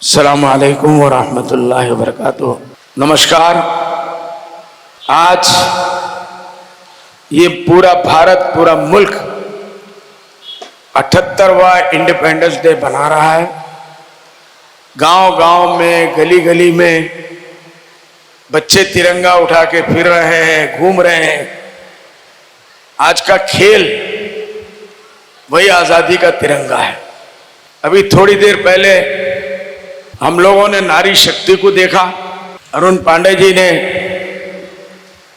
अस्सलामु अलैकुम व रहमतुल्लाहि व बरकातुहू। नमस्कार। आज ये पूरा भारत, पूरा मुल्क 78वां इंडिपेंडेंस डे बना रहा है। गांव गांव में, गली गली में बच्चे तिरंगा उठा के फिर रहे हैं, घूम रहे हैं। आज का खेल वही आजादी का तिरंगा है। अभी थोड़ी देर पहले हम लोगों ने नारी शक्ति को देखा। अरुण पांडे जी ने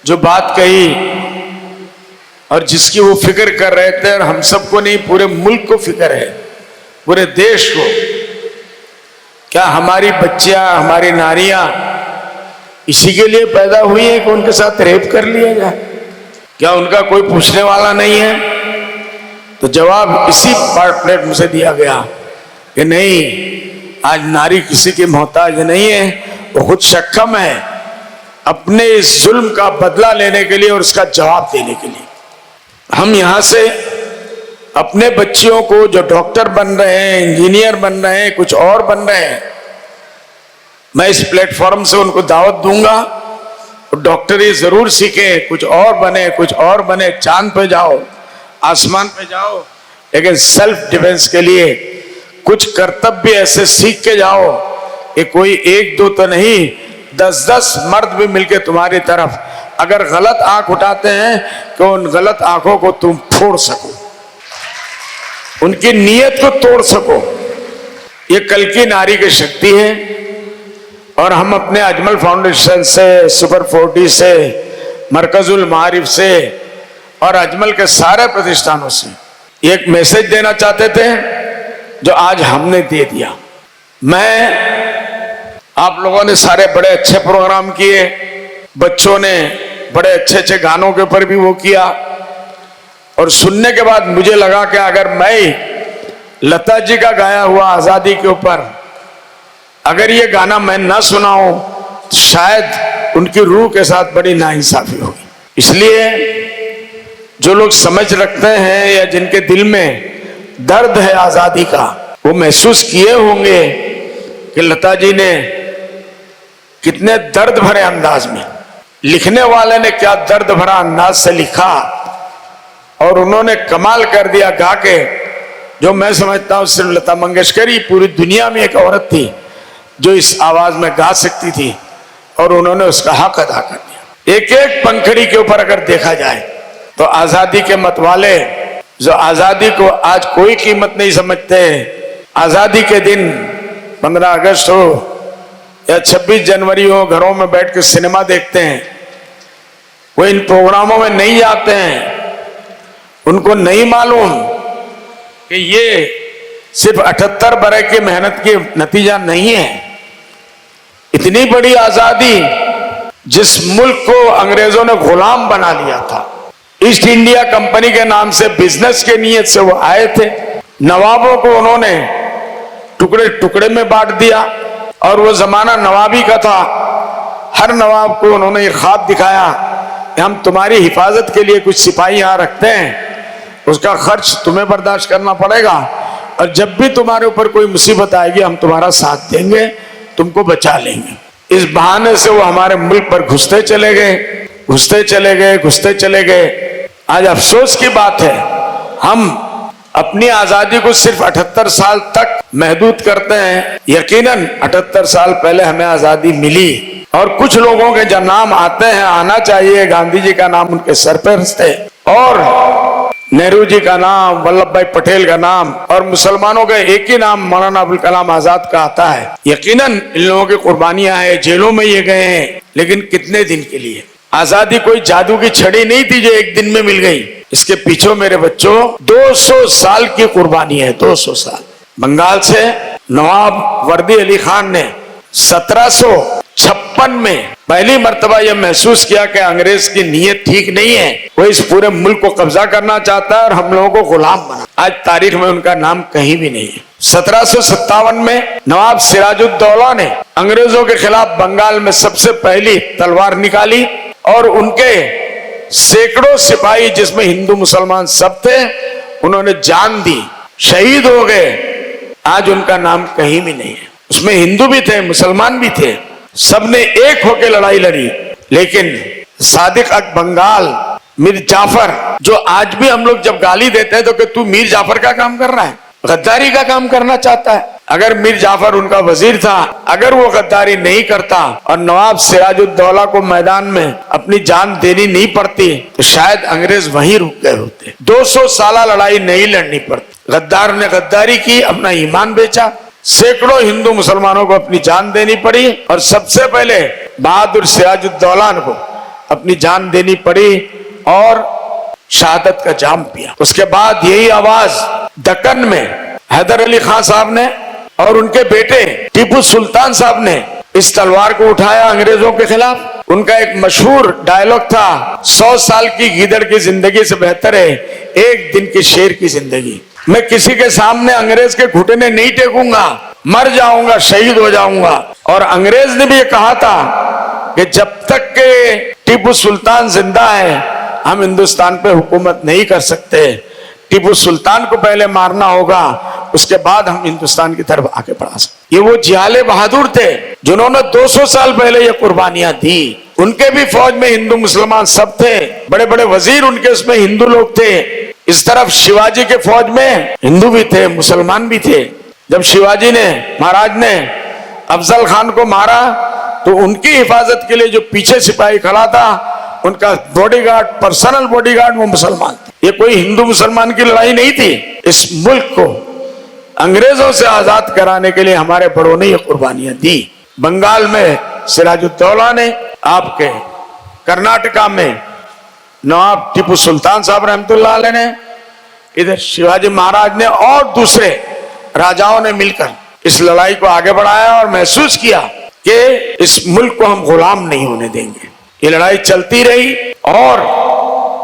जो बात कही और जिसकी वो फिक्र कर रहे थे, और हम सबको नहीं, पूरे मुल्क को फिक्र है, पूरे देश को। क्या हमारी बच्चियां, हमारी नारियां इसी के लिए पैदा हुई है कि उनके साथ रेप कर लिया जाए? क्या उनका कोई पूछने वाला नहीं है? तो जवाब इसी प्लेटफॉर्म से दिया गया कि नहीं, आज नारी किसी की मोहताज नहीं है, वो खुद सक्षम है अपने इस जुल्म का बदला लेने के लिए और उसका जवाब देने के लिए। हम यहां से अपने बच्चियों को जो डॉक्टर बन रहे हैं, इंजीनियर बन रहे हैं, कुछ और बन रहे हैं, मैं इस प्लेटफॉर्म से उनको दावत दूंगा, डॉक्टरी जरूर सीखें, कुछ और बने, कुछ और बने, चांद पे जाओ, आसमान पे जाओ, लेकिन सेल्फ डिफेंस के लिए कुछ कर्तव्य ऐसे सीख के जाओ कि कोई एक दो तो नहीं, 10-10 मर्द भी मिलके तुम्हारी तरफ अगर गलत आंख उठाते हैं कि उन गलत आंखों को तुम फोड़ सको, उनकी नीयत को तोड़ सको। ये कल की नारी की शक्ति है। और हम अपने अजमल फाउंडेशन से, सुपर 40 से, मरकजुल मारिफ से और अजमल के सारे प्रतिष्ठानों से एक मैसेज देना चाहते थे जो आज हमने दे दिया। आप लोगों ने सारे बड़े अच्छे प्रोग्राम किए, बच्चों ने बड़े अच्छे अच्छे गानों के ऊपर भी वो किया, और सुनने के बाद मुझे लगा कि अगर मैं लता जी का गाया हुआ आजादी के ऊपर अगर ये गाना मैं ना सुनाऊं तो शायद उनकी रूह के साथ बड़ी नाइंसाफी होगी। इसलिए जो लोग समझ रखते हैं या जिनके दिल में दर्द है आजादी का, वो महसूस किए होंगे कि लता जी ने कितने दर्द भरे अंदाज में, लिखने वाले ने क्या दर्द भरा अंदाज से लिखा, और उन्होंने कमाल कर दिया गा के। जो मैं समझता हूं सिर्फ लता मंगेशकर ही पूरी दुनिया में एक औरत थी जो इस आवाज में गा सकती थी, और उन्होंने उसका हक अदा कर दिया। एक एक पंखड़ी के ऊपर अगर देखा जाए तो आजादी के मतवाले जो आजादी को आज कोई कीमत नहीं समझते, आजादी के दिन 15 अगस्त हो या 26 जनवरी हो, घरों में बैठ के सिनेमा देखते हैं, वो इन प्रोग्रामों में नहीं जाते हैं। उनको नहीं मालूम कि ये सिर्फ 78 बरस की मेहनत की नतीजा नहीं है। इतनी बड़ी आजादी जिस मुल्क को अंग्रेजों ने गुलाम बना लिया था, ईस्ट इंडिया कंपनी के नाम से बिजनेस के नियत से वो आए थे। नवाबों को उन्होंने टुकड़े टुकड़े में बांट दिया, और वो जमाना नवाबी का था। हर नवाब को उन्होंने ये ख्वाब दिखाया कि हम तुम्हारी हिफाजत के लिए कुछ सिपाही यहाँ रखते हैं, उसका खर्च तुम्हें बर्दाश्त करना पड़ेगा, और जब भी तुम्हारे ऊपर कोई मुसीबत आएगी हम तुम्हारा साथ देंगे, तुमको बचा लेंगे। इस बहाने से वो हमारे मुल्क पर घुसते चले गए, घुसते चले गए, घुसते चले गए। आज अफसोस की बात है, हम अपनी आजादी को सिर्फ 78 साल तक महदूद करते हैं। यकीनन 78 साल पहले हमें आजादी मिली, और कुछ लोगों के जब नाम आते हैं, आना चाहिए, गांधी जी का नाम उनके सर पर थे, और नेहरू जी का नाम, वल्लभ भाई पटेल का नाम, और मुसलमानों का एक ही नाम मौलाना अबुल कलाम आजाद का आता है। यकीनन इन लोगों की कुर्बानियां हैं, जेलों में ये गए हैं, लेकिन कितने दिन के लिए? आजादी कोई जादू की छड़ी नहीं थी जो एक दिन में मिल गई। इसके पीछे मेरे बच्चों 200 साल की कुर्बानी है, 200 साल। बंगाल से नवाब वर्दी अली खान ने 1756 में पहली मर्तबा यह महसूस किया कि अंग्रेज की नीयत ठीक नहीं है, वो इस पूरे मुल्क को कब्जा करना चाहता है और हम लोगों को गुलाम बना। आज तारीख में उनका नाम कहीं भी नहीं है। 1757 में नवाब सिराजुद्दौला ने अंग्रेजों के खिलाफ बंगाल में सबसे पहली तलवार निकाली, और उनके सैकड़ों सिपाही, जिसमें हिंदू मुसलमान सब थे, उन्होंने जान दी, शहीद हो गए। आज उनका नाम कहीं भी नहीं है। उसमें हिंदू भी थे, मुसलमान भी थे, सबने एक होकर लड़ाई लड़ी। लेकिन सादिक बंगाल मीर जाफर, जो आज भी हम लोग जब गाली देते हैं तो कि तू मीर जाफर का काम कर रहा है, गद्दारी का काम करना चाहता है। अगर मीर जाफर उनका वजीर था, अगर वो गद्दारी नहीं करता और नवाब सिराजुद्दौला को मैदान में अपनी जान देनी नहीं पड़ती तो शायद अंग्रेज वहीं रुक गए होते। 200 साल लड़ाई नहीं लड़नी पड़ती। गद्दार ने गद्दारी की, अपना ईमान बेचा, सैकड़ों हिंदू मुसलमानों को अपनी जान देनी पड़ी और सबसे पहले बहादुर सिराजुद्दौला को अपनी जान देनी पड़ी और शहादत का जाम पिया। उसके बाद यही आवाज दक्कन में हैदर अली खान साहब ने और उनके बेटे टीपू सुल्तान साहब ने इस तलवार को उठाया अंग्रेजों के खिलाफ। उनका एक मशहूर डायलॉग था, 100 साल की गीदड़ की जिंदगी से बेहतर है एक दिन की शेर की जिंदगी। मैं किसी के सामने अंग्रेज के घुटने नहीं टेकूंगा, मर जाऊंगा, शहीद हो जाऊंगा। और अंग्रेज ने भी ये कहा था कि जब तक के टीपू सुल्तान जिंदा है हम हिंदुस्तान पे हुकूमत नहीं कर सकते। टीपू सुल्तान को पहले मारना होगा, उसके बाद हम हिंदुस्तान की तरफ आगे बढ़ा सकते। ये वो जियाले बहादुर थे जिन्होंने 200 साल पहले ये कुर्बानियां दी। उनके भी फौज में हिंदू मुसलमान सब थे, बड़े बड़े वजीर उनके उसमें हिंदू लोग थे। इस तरफ शिवाजी के फौज में हिंदू भी थे, मुसलमान भी थे। जब शिवाजी ने महाराज ने अफजल खान को मारा तो उनकी हिफाजत के लिए जो पीछे सिपाही खड़ा था, उनका बॉडीगार्ड, पर्सनल बॉडीगार्ड वो मुसलमान थे। ये कोई हिंदू मुसलमान की लड़ाई नहीं थी। इस मुल्क को अंग्रेजों से आजाद कराने के लिए हमारे बड़ों ने ये कुर्बानियां दी। बंगाल में सिराजुद्दौला ने, आपके कर्नाटका में नवाब टीपू सुल्तान साहब रहमतुल्लाह अलैह ने, इधर शिवाजी महाराज ने और दूसरे राजाओं ने मिलकर इस लड़ाई को आगे बढ़ाया और महसूस किया कि इस मुल्क को हम गुलाम नहीं होने देंगे। ये लड़ाई चलती रही और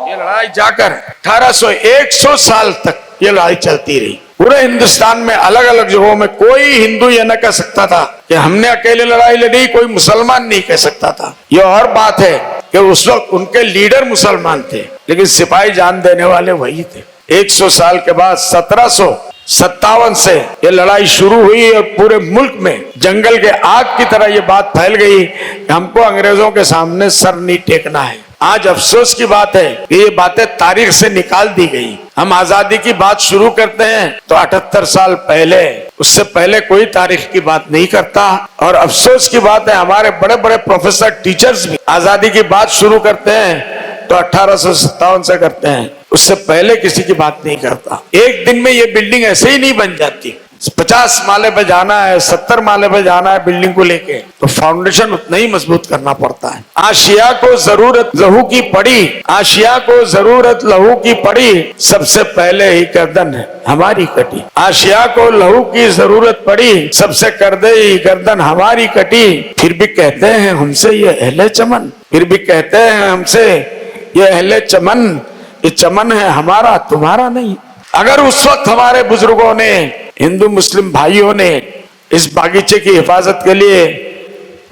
ये लड़ाई जाकर 100 साल तक ये लड़ाई चलती रही। पूरे हिंदुस्तान में अलग अलग जगहों में कोई हिंदू ये न कह सकता था कि हमने अकेले लड़ाई लड़ी, कोई मुसलमान नहीं कह सकता था। ये और बात है कि उस वक्त उनके लीडर मुसलमान थे लेकिन सिपाही जान देने वाले वही थे। 100 साल के बाद 1757 से ये लड़ाई शुरू हुई और पूरे मुल्क में जंगल के आग की तरह ये बात फैल गई कि हमको अंग्रेजों के सामने सर नहीं टेकना है। आज अफसोस की बात है कि ये बातें तारीख से निकाल दी गई। हम आजादी की बात शुरू करते हैं तो 78 साल पहले, उससे पहले कोई तारीख की बात नहीं करता। और अफसोस की बात है हमारे बड़े बड़े प्रोफेसर, टीचर्स भी आजादी की बात शुरू करते हैं तो 1857 से करते हैं, उससे पहले किसी की बात नहीं करता। एक दिन में ये बिल्डिंग ऐसे ही नहीं बन जाती। 50 माले पे जाना है, 70 माले पे जाना है बिल्डिंग को लेके, तो फाउंडेशन उतना ही मजबूत करना पड़ता है। आशिया को जरूरत लहू की पड़ी, आशिया को जरूरत लहू की पड़ी, सबसे पहले ही गर्दन है हमारी कटी। आशिया को लहू की जरूरत पड़ी, सबसे कर दे ही गर्दन हमारी कटी। फिर भी कहते हैं हमसे ये अहले चमन, फिर भी कहते हैं हमसे ये अहले चमन, ये चमन है हमारा तुम्हारा नहीं। अगर उस वक्त हमारे बुजुर्गों ने, हिंदू मुस्लिम भाइयों ने इस बागीचे की हिफाजत के लिए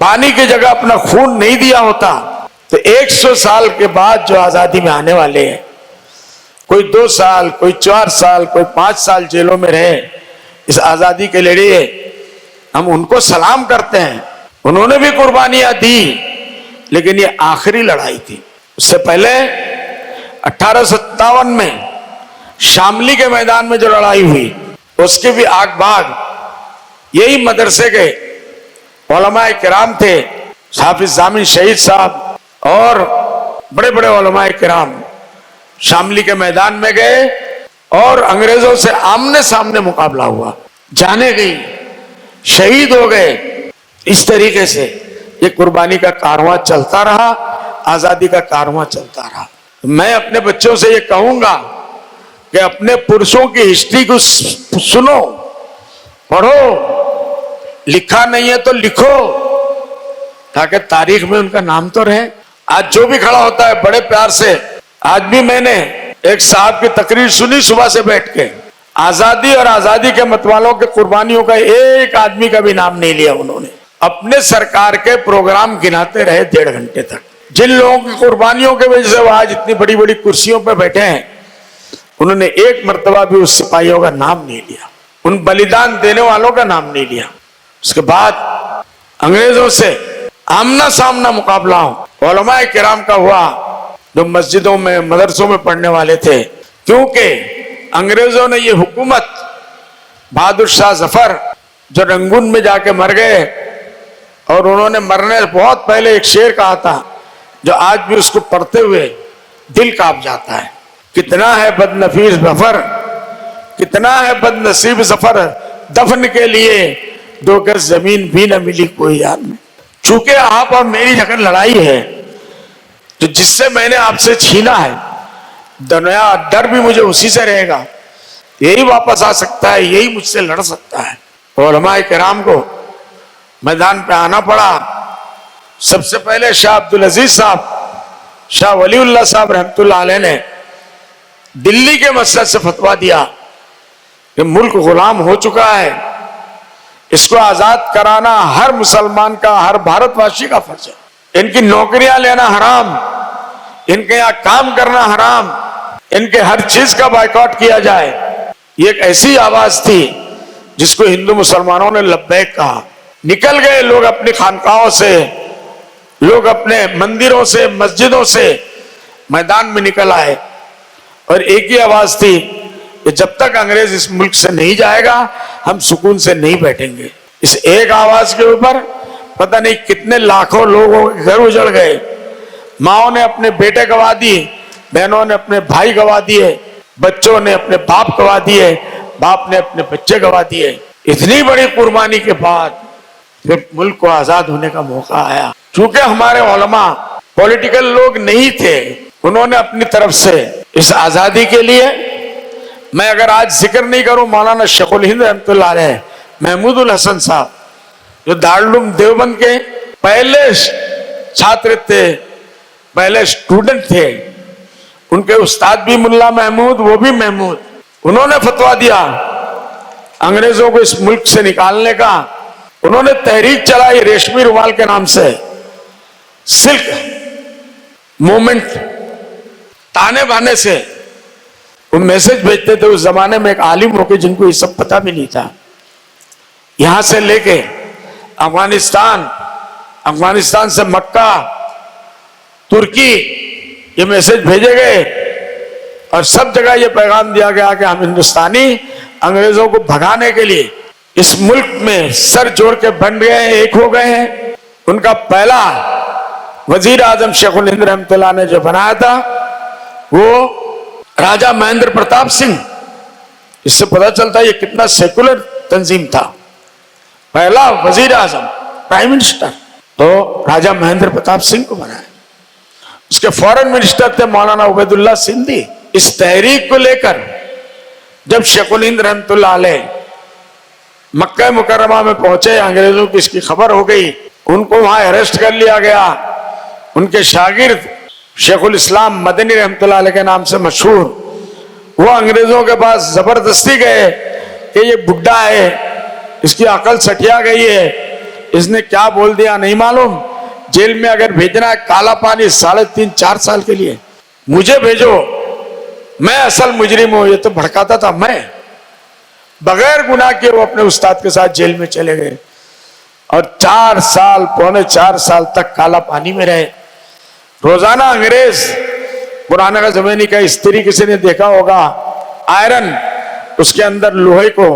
पानी की जगह अपना खून नहीं दिया होता तो 100 साल के बाद जो आजादी में आने वाले हैं, कोई 2 साल, कोई 4 साल, कोई 5 साल जेलों में रहे इस आजादी के लिए, हम उनको सलाम करते हैं। उन्होंने भी कुर्बानियां दी लेकिन ये आखिरी लड़ाई थी। उससे पहले 1857 में शामली के मैदान में जो लड़ाई हुई उसके भी आग बाग यही मदरसे के उलमाए किराम थे, हाफिज जामिन शहीद साहब और बड़े बड़े उलमाए किराम शामली के मैदान में गए और अंग्रेजों से आमने सामने मुकाबला हुआ। जाने गई, शहीद हो गए। इस तरीके से ये कुर्बानी का कारवां चलता रहा, आजादी का कारवां चलता रहा। मैं अपने बच्चों से ये कहूंगा कि अपने पुरुषों की हिस्ट्री को सुनो, पढ़ो, लिखा नहीं है तो लिखो ताकि तारीख में उनका नाम तो रहे। आज जो भी खड़ा होता है बड़े प्यार से, आज भी मैंने एक साहब की तकरीर सुनी सुबह से बैठ के, आजादी और आजादी के मतवालों के कुर्बानियों का एक आदमी का भी नाम नहीं लिया उन्होंने। अपने सरकार के प्रोग्राम गिनाते रहे 1.5 घंटे तक। जिन लोगों की कुर्बानियों की वजह से वो आज इतनी बड़ी बड़ी कुर्सियों पर बैठे हैं, उन्होंने एक मर्तबा भी उस सिपाहियों का नाम नहीं लिया, उन बलिदान देने वालों का नाम नहीं लिया। उसके बाद अंग्रेजों से आमना सामना मुकाबला हो उलमाए किराम का हुआ, जो मस्जिदों में मदरसों में पढ़ने वाले थे। क्योंकि अंग्रेजों ने ये हुकूमत, बहादुर शाह जफर जो रंगून में जाके मर गए, और उन्होंने मरने बहुत पहले एक शेर कहा था जो आज भी उसको पढ़ते हुए दिल कांप जाता है, कितना है बदनफीस जफर, कितना है बदनसीब जफर, दफन के लिए 2 गज जमीन भी न मिली कोई यार में। चूंकि आप और मेरी अगर लड़ाई है, तो जिससे मैंने आपसे छीना है, दुनिया डर भी मुझे उसी से रहेगा, यही वापस आ सकता है, यही मुझसे लड़ सकता है। उलमाए किराम को मैदान पे आना पड़ा। सबसे पहले शाह अब्दुल अजीज साहब, शाह वलीउल्लाह साहब रहमतुल्लाह अलैह ने दिल्ली के मस्जिद से फतवा दिया कि मुल्क गुलाम हो चुका है, इसको आजाद कराना हर मुसलमान का, हर भारतवासी का फर्ज है। इनकी नौकरियां लेना हराम, इनके यहां काम करना हराम, इनके हर चीज का बायकॉट किया जाए। ये एक ऐसी आवाज थी जिसको हिंदू मुसलमानों ने लब्बैक कहा। निकल गए लोग अपनी खानकाहों से, लोग अपने मंदिरों से, मस्जिदों से मैदान में निकल आए, और एक ही आवाज थी कि जब तक अंग्रेज इस मुल्क से नहीं जाएगा, हम सुकून से नहीं बैठेंगे। इस एक आवाज के ऊपर पता नहीं कितने लाखों लोगों के घर उजड़ गए। माओ ने अपने बेटे गवा दिए, बहनों ने अपने भाई गवा दिए, बच्चों ने अपने बाप गवा दिए, बाप ने अपने बच्चे गवा दिए। इतनी बड़ी कुर्बानी के बाद फिर मुल्क को आजाद होने का मौका आया। चूंकि हमारे उलमा पॉलिटिकल लोग नहीं थे, उन्होंने अपनी तरफ से इस आजादी के लिए, मैं अगर आज जिक्र नहीं करूं मौलाना शेखुल हिंद रहमतुल्लाह अलैह, महमूदुल हसन साहब जो दारुल देवबंद के पहले छात्र थे, पहले स्टूडेंट थे, उनके उस्ताद भी मुल्ला महमूद, वो भी महमूद, उन्होंने फतवा दिया अंग्रेजों को इस मुल्क से निकालने का। उन्होंने तहरीक चलाई रेशमी रुमाल के नाम से, सिल्क मूवमेंट, ताने बाने से वो मैसेज भेजते थे। उस जमाने में एक आलिम होके जिनको ये सब पता भी नहीं था, यहां से लेके अफगानिस्तान, अफगानिस्तान से मक्का, तुर्की, ये मैसेज भेजे गए, और सब जगह ये पैगाम दिया गया कि हम हिंदुस्तानी अंग्रेजों को भगाने के लिए इस मुल्क में सर जोड़ के बन गए हैं, एक हो गए हैं। उनका पहला वजीर आजम शेखुल हिंद रहमतुल्लाह ने जो बनाया था वो राजा महेंद्र प्रताप सिंह। इससे पता चलता है ये कितना सेकुलर तंजीम था। पहला वजीर आजम, प्राइम मिनिस्टर, तो राजा महेंद्र प्रताप सिंह को बनाया। उसके फॉरेन मिनिस्टर थे मौलाना उबैदुल्लाह सिंधी। इस तहरीक को लेकर जब शेखुल हिंद रहमतुल्लाह अलैह मक्का मुकर्रमा में पहुंचे, अंग्रेजों की इसकी खबर हो गई, उनको वहां अरेस्ट कर लिया गया। उनके शागिर्द शेखुल इस्लाम मदनी रहमतुल्लाह अलैह के नाम से मशहूर, वो अंग्रेजों के पास जबरदस्ती गए कि ये बुड्ढा है, इसकी अकल सठिया गई है, इसने क्या बोल दिया नहीं मालूम, जेल में अगर भेजना है काला पानी 3.5-4 साल के लिए, मुझे भेजो, मैं असल मुजरिम हूं। ये तो भड़काता था। मैं बगैर गुनाह के वो अपने उस्ताद के साथ जेल में चले गए, और 4 साल, पौने 4 साल तक काला पानी में रहे। रोजाना अंग्रेज, पुराने का जमाने का स्त्री किसी ने देखा होगा, आयरन, उसके अंदर लोहे को,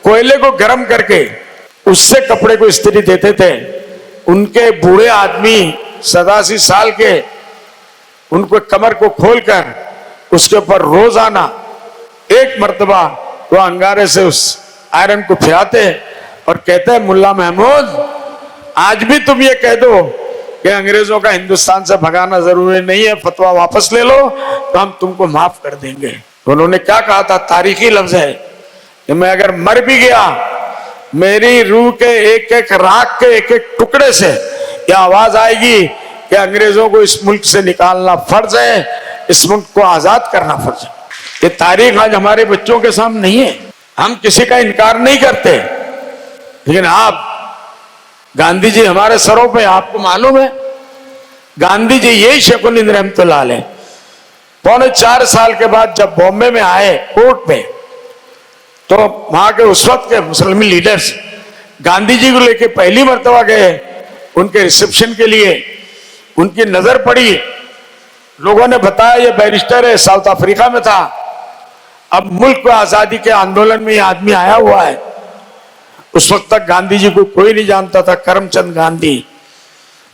कोयले को गर्म करके उससे कपड़े को इस्त्री देते थे। उनके बूढ़े आदमी 87 साल के, उनको कमर को खोलकर उसके ऊपर रोजाना एक मर्तबा वो अंगारे से उस आयरन को फिराते और कहते हैं, मुल्ला महमूद, आज भी तुम ये कह दो कि अंग्रेजों का हिंदुस्तान से भगाना जरूरी नहीं है, फतवा वापस ले लो तो हम तुमको माफ कर देंगे। उन्होंने क्या कहा था, तारीखी लफ्ज है कि मैं अगर मर भी गया, मेरी रूह के एक एक राख के एक एक टुकड़े से यह आवाज आएगी कि अंग्रेजों को इस मुल्क से निकालना फर्ज है, इस मुल्क को आजाद करना फर्ज है। ये तारीख आज हमारे बच्चों के सामने नहीं है, हम किसी का इनकार नहीं करते, लेकिन आप, गांधी जी हमारे सरों पे, आपको मालूम है गांधी जी यही शेखुल हिंद रहमतुल्लाह अलैह पौने 4 साल के बाद जब बॉम्बे में आए कोर्ट में, तो वहां के उस वक्त के मुस्लिम लीडर्स गांधी जी को लेके पहली मर्तबा गए उनके रिसेप्शन के लिए, उनकी नजर पड़ी, लोगों ने बताया ये बैरिस्टर है, साउथ अफ्रीका में था, अब मुल्क को आजादी के आंदोलन में ये आदमी आया हुआ है। उस वक्त तक गांधी जी को कोई नहीं जानता था, करमचंद गांधी।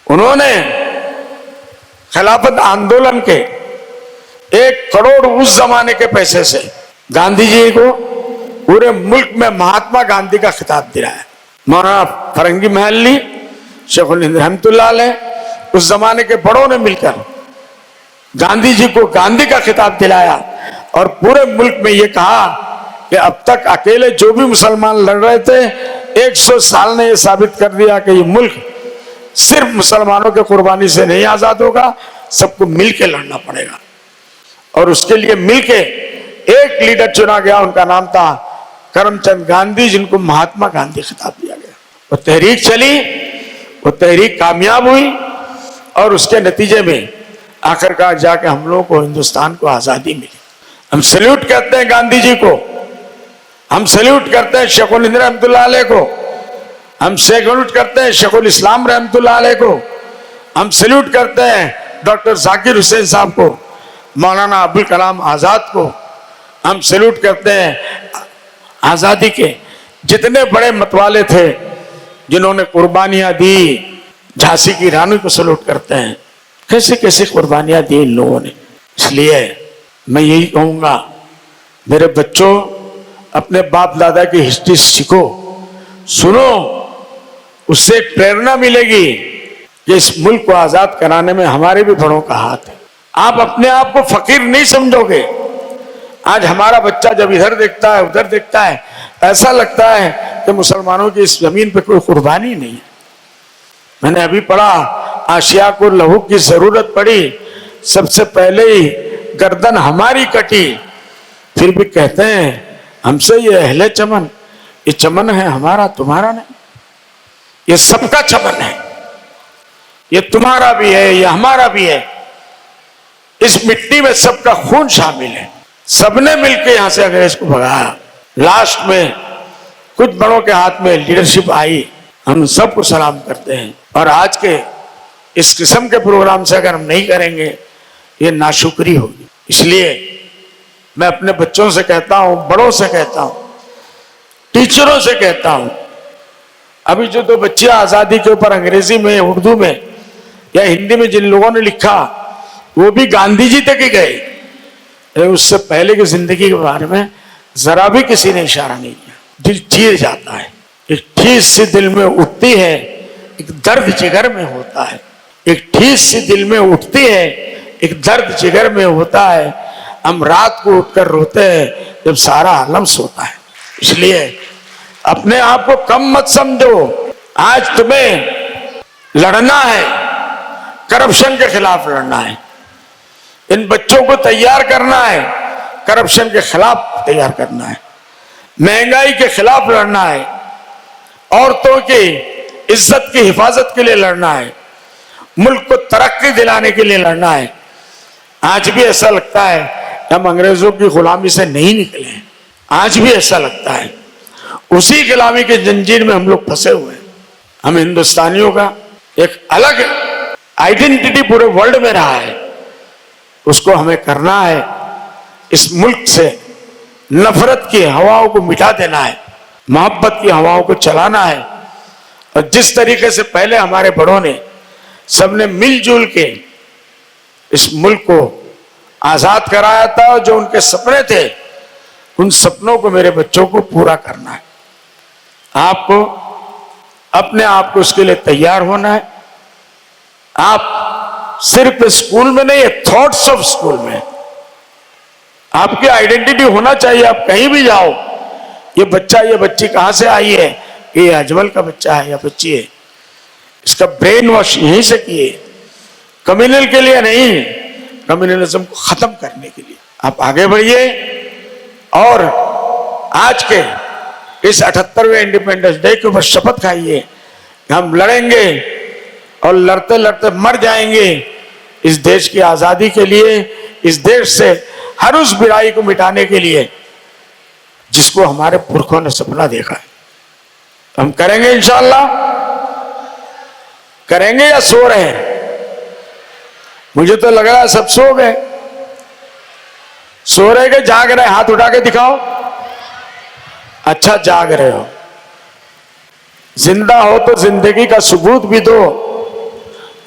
उन्होंने खिलाफत आंदोलन के 1 करोड़ उस जमाने के पैसे से गांधी जी को पूरे मुल्क में महात्मा गांधी का खिताब दिलाया। मौलाना फरंगी महल्ली, शेखुल हिंद रहमतुल्लाह अलैह, उस जमाने के बड़ों ने मिलकर गांधी जी को गांधी का खिताब दिलाया और पूरे मुल्क में ये कहा कि अब तक अकेले जो भी मुसलमान लड़ रहे थे, 100 साल ने यह साबित कर दिया कि ये मुल्क सिर्फ मुसलमानों के कुर्बानी से नहीं आजाद होगा, सबको मिलके लड़ना पड़ेगा। और उसके लिए मिलके एक लीडर चुना गया, उनका नाम था करमचंद गांधी, जिनको महात्मा गांधी खिताब दिया गया। वो तहरीक चली, वो तहरीक कामयाब हुई और उसके नतीजे में आखिरकार जाके हम लोगों को, हिंदुस्तान को आजादी मिली। हम सैल्यूट करते हैं गांधी जी को, हम सैल्यूट करते हैं शेखुल हिंद रहमतुल्लाह अलैह को, हम सैल्यूट करते हैं शेखुल इस्लाम रहमतुल्लाह अलैह को, हम सैल्यूट करते हैं डॉक्टर जाकिर हुसैन साहब को, मौलाना अबुल कलाम आजाद को, हम सैल्यूट करते हैं आजादी के जितने बड़े मतवाले थे जिन्होंने कुर्बानियां दी। झांसी की रानी को सैल्यूट करते हैं, कैसे कैसे कुर्बानियां दी इन लोगों ने। इसलिए मैं यही कहूंगा, मेरे बच्चों, अपने बाप दादा की हिस्ट्री सीखो, सुनो, उससे एक प्रेरणा मिलेगी कि इस मुल्क को आजाद कराने में हमारे भी बड़ों का हाथ है। आप अपने आप को फकीर नहीं समझोगे। आज हमारा बच्चा जब इधर देखता है, उधर देखता है, ऐसा लगता है कि मुसलमानों की इस जमीन पे कोई कुर्बानी नहीं है। मैंने अभी पढ़ा, आशिया को लहू की जरूरत पड़ी, सबसे पहले ही गर्दन हमारी कटी, फिर भी कहते हैं हमसे ये अहले चमन, ये चमन है हमारा, तुम्हारा नहीं, ये सबका चमन है, ये तुम्हारा भी है, ये हमारा भी है। इस मिट्टी में सबका खून शामिल है। सबने मिलकर यहां से अंग्रेज को भगाया। लास्ट में कुछ बड़ों के हाथ में लीडरशिप आई, हम सबको सलाम करते हैं। और आज के इस किस्म के प्रोग्राम से अगर हम नहीं करेंगे, ये नाशुक्री होगी। इसलिए मैं अपने बच्चों से कहता हूं, बड़ों से कहता हूं, टीचरों से कहता हूं, अभी जो 2 बच्चियां आजादी के ऊपर अंग्रेजी में, उर्दू में या हिंदी में जिन लोगों ने लिखा, वो भी गांधी जी तक ही गए, उससे पहले की जिंदगी के बारे में जरा भी किसी ने इशारा नहीं किया। दिल चीर जाता है, एक ठेस सी दिल में उठती है, एक दर्द जिगर में होता है, एक ठेस सी दिल में उठती है, एक दर्द जिगर में होता है। हम रात को उठकर रोते हैं जब सारा आलम सोता है। इसलिए अपने आप को कम मत समझो। आज तुम्हें लड़ना है, करप्शन के खिलाफ लड़ना है, इन बच्चों को तैयार करना है, करप्शन के खिलाफ तैयार करना है, महंगाई के खिलाफ लड़ना है, औरतों की इज्जत की हिफाजत के लिए लड़ना है, मुल्क को तरक्की दिलाने के लिए लड़ना है। आज भी ऐसा लगता है कि हम अंग्रेजों की गुलामी से नहीं निकले हैं। आज भी ऐसा लगता है, उसी गुलामी के जंजीर में हम लोग फंसे हुए हैं। हम हिंदुस्तानियों का एक अलग आइडेंटिटी पूरे वर्ल्ड में रहा है, उसको हमें करना है। इस मुल्क से नफरत की हवाओं को मिटा देना है, मोहब्बत की हवाओं को चलाना है। और जिस तरीके से पहले हमारे बड़ों ने सबने मिलजुल के इस मुल्क को आजाद कराया था, जो उनके सपने थे, उन सपनों को मेरे बच्चों को पूरा करना है। आपको अपने आप को उसके लिए तैयार होना है। आप सिर्फ स्कूल में नहीं, थॉट्स ऑफ स्कूल में आपकी आइडेंटिटी होना चाहिए। आप कहीं भी जाओ, ये बच्चा, ये बच्ची कहां से आई है, ये अजमल का बच्चा है या बच्ची है, इसका ब्रेन वॉश यहीं से किए, कम्युनल के लिए नहीं, कम्युनलिज्म को खत्म करने के लिए आप आगे बढ़िए। और आज के इस 78वें इंडिपेंडेंस डे के ऊपर शपथ खाइए कि हम लड़ेंगे और लड़ते लड़ते मर जाएंगे इस देश की आजादी के लिए, इस देश से हर उस बुराई को मिटाने के लिए जिसको हमारे पुरखों ने सपना देखा है। हम करेंगे इंशाअल्लाह। करेंगे या सो रहे हैं? मुझे तो लग रहा है सब सो गए। सो रहे के जाग रहे? हाथ उठा के दिखाओ। अच्छा जाग रहे हो। जिंदा हो तो जिंदगी का सबूत भी दो।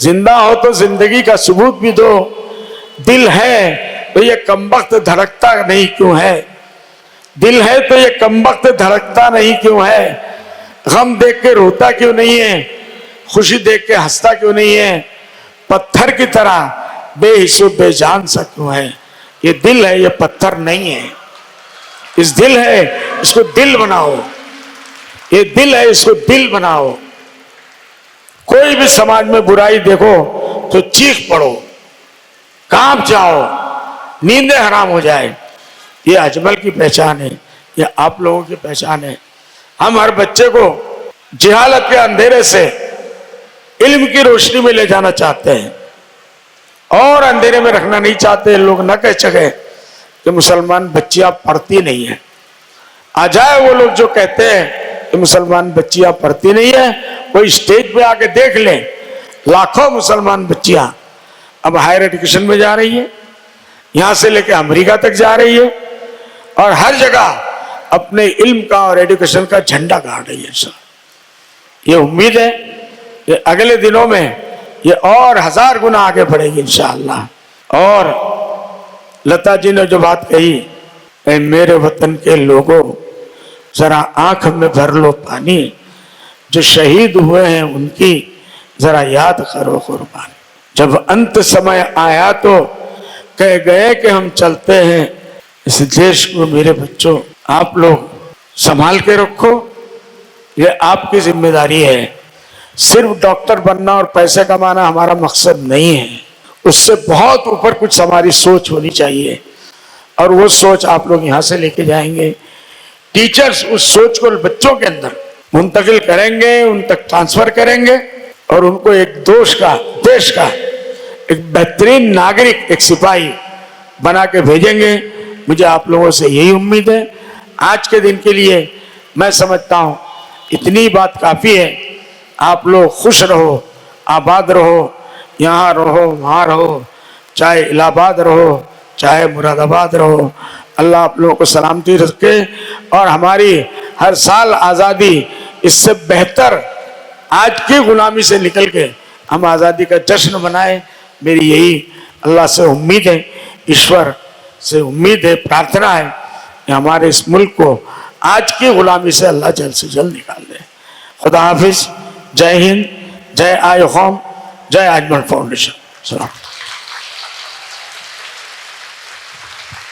जिंदा हो तो जिंदगी का सबूत भी दो। दिल है तो ये कमबख्त धड़कता नहीं क्यों है? दिल है तो ये कमबख्त धड़कता नहीं क्यों है? गम देख के रोता क्यों नहीं है? खुशी देख के हंसता क्यों नहीं है? पत्थर की तरह बेहिस्सो बेजान सा क्यों है? ये दिल है, ये पत्थर नहीं है। इस दिल है, इसको दिल बनाओ। ये दिल है, इसको दिल बनाओ। कोई भी समाज में बुराई देखो तो चीख पड़ो, कांप जाओ, नींदें हराम हो जाए। ये अजमल की पहचान है, ये आप लोगों की पहचान है। हम हर बच्चे को जिहालत के अंधेरे से इल्म की रोशनी में ले जाना चाहते हैं और अंधेरे में रखना नहीं चाहते। लोग न कह सके कि मुसलमान बच्चियां पढ़ती नहीं है। आ जाए वो लोग जो कहते हैं कि मुसलमान बच्चियां पढ़ती नहीं है, कोई स्टेज पे आके देख ले। लाखों मुसलमान बच्चियां अब हायर एजुकेशन में जा रही है, यहां से लेकर अमेरिका तक जा रही है और हर जगह अपने इल्म का और एजुकेशन का झंडा गाड़ रही है। ये उम्मीद है कि अगले दिनों में ये और 1000 गुना आगे बढ़ेगी इंशाअल्लाह। और लता जी ने जो बात कही, ऐ मेरे वतन के लोगों जरा आंख में भर लो पानी, जो शहीद हुए हैं उनकी जरा याद करो कुर्बानी। जब अंत समय आया तो कह गए कि हम चलते हैं इस देश को। मेरे बच्चों, आप लोग संभाल के रखो, ये आपकी जिम्मेदारी है। सिर्फ डॉक्टर बनना और पैसे कमाना हमारा मकसद नहीं है, उससे बहुत ऊपर कुछ हमारी सोच होनी चाहिए और वो सोच आप लोग यहाँ से लेके जाएंगे। टीचर्स उस सोच को बच्चों के अंदर मुंतकिल करेंगे, उन तक ट्रांसफर करेंगे और उनको एक देश का एक बेहतरीन नागरिक, एक सिपाही बना के भेजेंगे। मुझे आप लोगों से यही उम्मीद है। आज के दिन के लिए मैं समझता हूँ इतनी बात काफ़ी है। आप लोग खुश रहो, आबाद रहो, यहाँ रहो, वहाँ रहो, चाहे इलाहाबाद रहो, चाहे मुरादाबाद रहो। अल्लाह आप लोगों को सलामती रखे और हमारी हर साल आज़ादी इससे बेहतर आज की गुलामी से निकल के हम आज़ादी का जश्न मनाएं। मेरी यही अल्लाह से उम्मीद है, ईश्वर से उम्मीद है, प्रार्थना है कि हमारे इस मुल्क को आज की गुलामी से अल्लाह जल्द से जल्द निकाल दे। खुदा हाफिज। जय हिंद, जय आय कौम, जय अजमल फाउंडेशन। सलाम।